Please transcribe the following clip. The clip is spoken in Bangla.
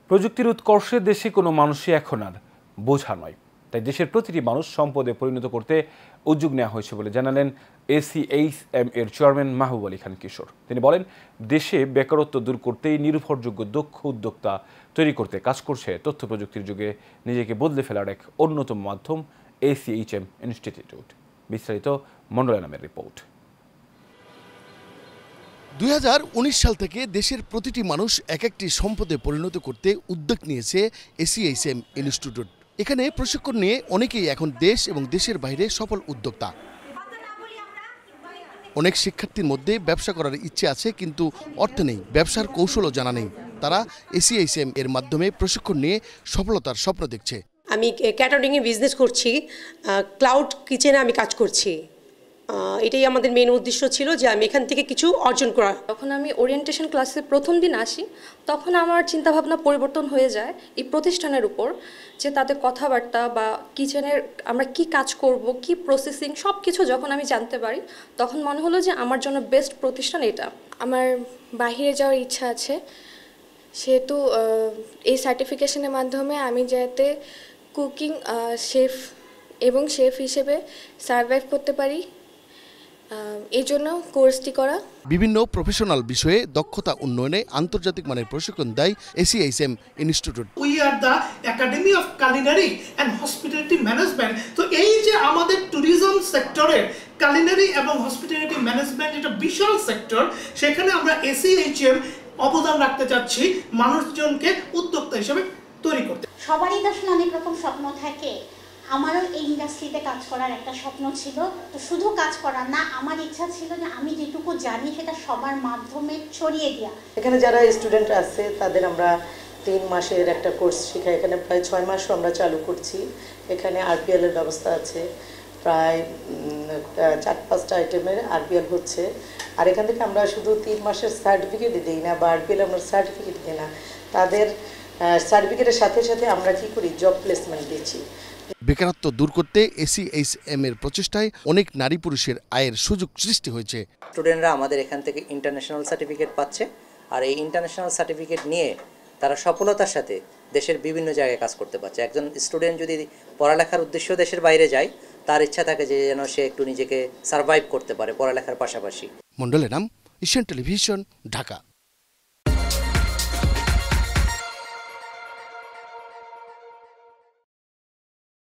প্রযুক্তির উৎকর্ষে দেশে কোনো মানুষই এখন আর বোঝা নয়, তাই দেশের প্রতিটি মানুষ সম্পদে পরিণত করতে উদ্যোগ নেওয়া হয়েছে বলে জানালেন ACHM এর চেয়ারম্যান মাহবুব আলী খান কিশোর। তিনি বলেন, দেশে বেকারত্ব দূর করতেই নির্ভরযোগ্য দক্ষ উদ্যোক্তা তৈরি করতে কাজ করছে তথ্য প্রযুক্তির যুগে নিজেকে বদলে ফেলার এক অন্যতম মাধ্যম ACHM ইনস্টিটিউট। বিস্তারিত মন্ডলা নামের রিপোর্ট। 2019 সাল থেকে দেশের প্রতিটি মানুষ এক একটি সম্পদে পরিণত করতে উদ্যোগ নিয়েছে ACHM ইনস্টিটিউট। এখানে প্রশিক্ষণ নিয়ে অনেকেই এখন দেশ এবং দেশের বাইরে সফল উদ্যোক্তা। অনেক শিক্ষার্থীর মধ্যে ব্যবসা করার ইচ্ছে আছে, কিন্তু অর্থ নেই, ব্যবসার কৌশলও জানা নেই। তারা ACHM এর মাধ্যমে প্রশিক্ষণ নিয়ে সফলতার স্বপ্ন দেখছে। আমি ক্যাটারিংয়ে বিজনেস করছি, ক্লাউড কিচেনে আমি কাজ করছি। এটাই আমাদের মেন উদ্দেশ্য ছিল যে আমি এখান থেকে কিছু অর্জন করা। যখন আমি ওরিয়েন্টেশন ক্লাসে প্রথম দিন আসি, তখন আমার চিন্তাভাবনা পরিবর্তন হয়ে যায় এই প্রতিষ্ঠানের উপর, যে তাদের কথাবার্তা বা কিচেনের আমরা কি কাজ করব, কি প্রসেসিং, সব কিছু যখন আমি জানতে পারি, তখন মনে হলো যে আমার জন্য বেস্ট প্রতিষ্ঠান এটা। আমার বাইরে যাওয়ার ইচ্ছা আছে, সেহেতু এই সার্টিফিকেশনের মাধ্যমে আমি যাতে কুকিং শেফ হিসেবে সার্ভাইভ করতে পারি, এই জন্য কোর্সটি করা। বিভিন্ন প্রফেশনাল বিষয়ে দক্ষতা উন্নয়নে আন্তর্জাতিক মানের প্রশিক্ষণ দেয় ACHM institute. We are the academy of culinary and hospitality management. তো এই যে আমাদের ট্যুরিজম সেক্টরের কুলিনারি এবং হসপিটালিটি ম্যানেজমেন্ট এটা বিশাল সেক্টর, সেখানে আমরা ACHM অবদান রাখতে চাচ্ছি মানুষজনকে উদ্যোক্তা হিসেবে তৈরি করতে। সবারই তো আসলে অনেক রকম স্বপ্ন থাকে। আমারও এই ইন্ডাস্ট্রিতে কাজ করার একটা স্বপ্ন ছিল, তো শুধু কাজ করা না, আমার ইচ্ছা ছিল যে আমি যেটুকু জানি সেটা সবার মাধ্যমে ছড়িয়ে দেওয়া। এখানে যারা স্টুডেন্ট আছে তাদের আমরা 3 মাসের একটা কোর্স শেখাই। এখানে প্রায় 6 মাসও আমরা চালু করছি। এখানে RPL এর ব্যবস্থা আছে, প্রায় 4-5টা আইটেমের RPL হচ্ছে। আর এখান থেকে আমরা শুধু 3 মাসের সার্টিফিকেটই দিই না, বা RPL আমরা সার্টিফিকেট দিই না, তাদের সার্টিফিকেটের সাথে সাথে আমরা কি করি, জব প্লেসমেন্ট দিচ্ছি। বেকারত্ব দূর করতে ACHM এর প্রচেষ্টায় অনেক নারী পুরুষের আয়ের সুযোগ সৃষ্টি হয়েছে। স্টুডেন্টরা আমাদের এখান থেকে ইন্টারন্যাশনাল সার্টিফিকেট পাচ্ছে, আর এই ইন্টারন্যাশনাল সার্টিফিকেট নিয়ে তারা সফলতার সাথে দেশের বিভিন্ন জায়গায় কাজ করতে পারছে। একজন স্টুডেন্ট যদি পড়ালেখার উদ্দেশ্য দেশের বাইরে যায়, তার ইচ্ছা থাকে যে যেন সে একটু নিজেকে সার্ভাইভ করতে পারে পড়ালেখার পাশাপাশি। মন্ডলের নাম, এশিয়ান টেলিভিশন, ঢাকা।